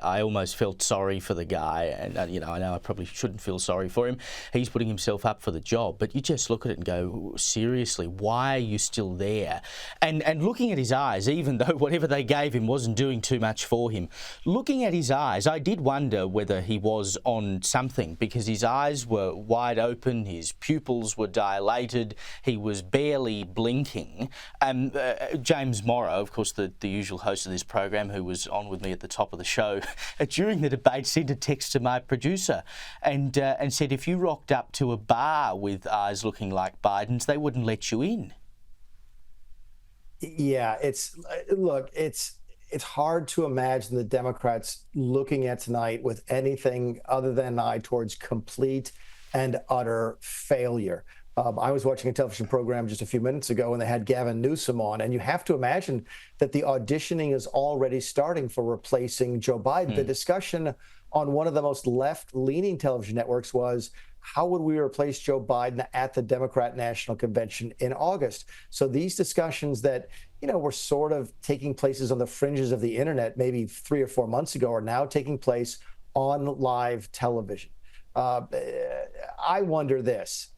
I almost felt sorry for the guy, and I know I probably shouldn't feel sorry for him. He's putting himself up for the job, but you just look at it and go, seriously, why are you still there? And looking at his eyes, even though whatever they gave him wasn't doing too much for him, looking at his eyes, I did wonder whether he was on something, because his eyes were wide open, his pupils were dilated, he was barely blinking. James Morrow, of course, the usual host of this program, who was on with me at the top of the show during the debate, sent a text to my producer and said, if you rocked up to a bar with eyes looking like Biden's, they wouldn't let you in. Yeah, it's hard to imagine the Democrats looking at tonight with anything other than an eye towards complete and utter failure. I was watching a television program just a few minutes ago, and they had Gavin Newsom on, and you have to imagine that the auditioning is already starting for replacing Joe Biden. The discussion on one of the most left-leaning television networks was, how would we replace Joe Biden at the Democrat National Convention in August? So these discussions that, were sort of taking places on the fringes of the internet maybe 3 or 4 months ago are now taking place on live television. I wonder this.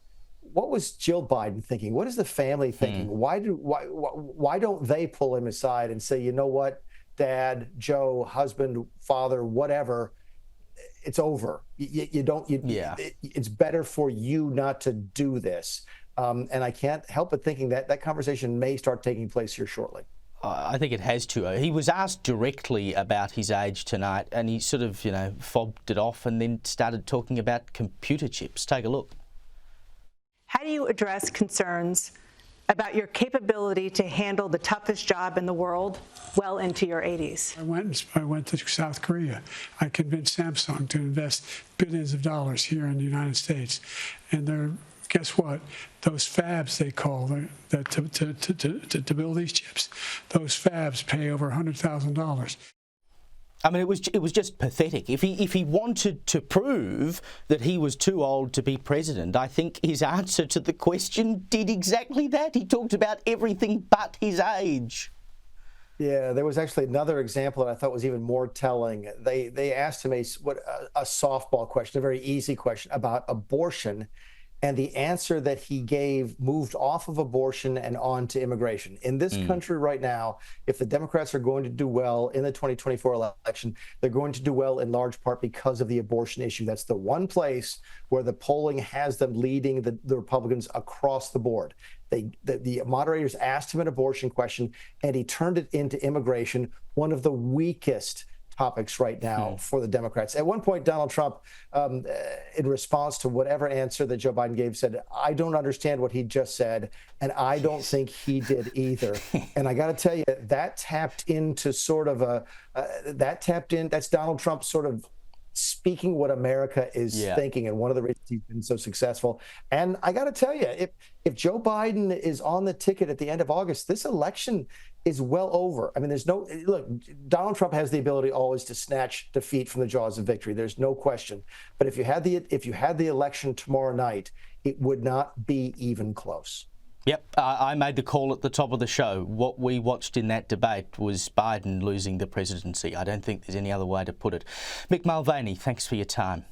What was Jill Biden thinking? What is the family thinking? Why don't they pull him aside and say, you know what, Dad, Joe, husband, father, whatever, it's over. It's better for you not to do this. And I can't help but thinking that conversation may start taking place here shortly. I think it has to. He was asked directly about his age tonight, and he sort of, fobbed it off and then started talking about computer chips. Take a look. How do you address concerns about your capability to handle the toughest job in the world well into your 80s? I went to South Korea. I convinced Samsung to invest billions of dollars here in the United States. And guess what? Those fabs, they call to build these chips, those fabs pay over $100,000. I mean, it was just pathetic. If he wanted to prove that he was too old to be president, I think his answer to the question did exactly that. He talked about everything but his age. Yeah, there was actually another example that I thought was even more telling. They asked him a softball question, a very easy question about abortion. And the answer that he gave moved off of abortion and on to immigration. In this country right now, if the Democrats are going to do well in the 2024 election, they're going to do well in large part because of the abortion issue. That's the one place where the polling has them leading the Republicans across the board. The moderators asked him an abortion question, and he turned it into immigration, one of the weakest topics right now for the Democrats. At one point, Donald Trump, in response to whatever answer that Joe Biden gave, said, I don't understand what he just said, and I don't think he did either. And I got to tell you, that tapped into sort of that's Donald Trump sort of speaking what America is thinking, and one of the reasons he's been so successful. And I got to tell you, if Joe Biden is on the ticket at the end of August, this election is well over. I mean, look, Donald Trump has the ability always to snatch defeat from the jaws of victory. There's no question. But if you had the election tomorrow night, it would not be even close. Yep, I made the call at the top of the show. What we watched in that debate was Biden losing the presidency. I don't think there's any other way to put it. Mick Mulvaney, thanks for your time.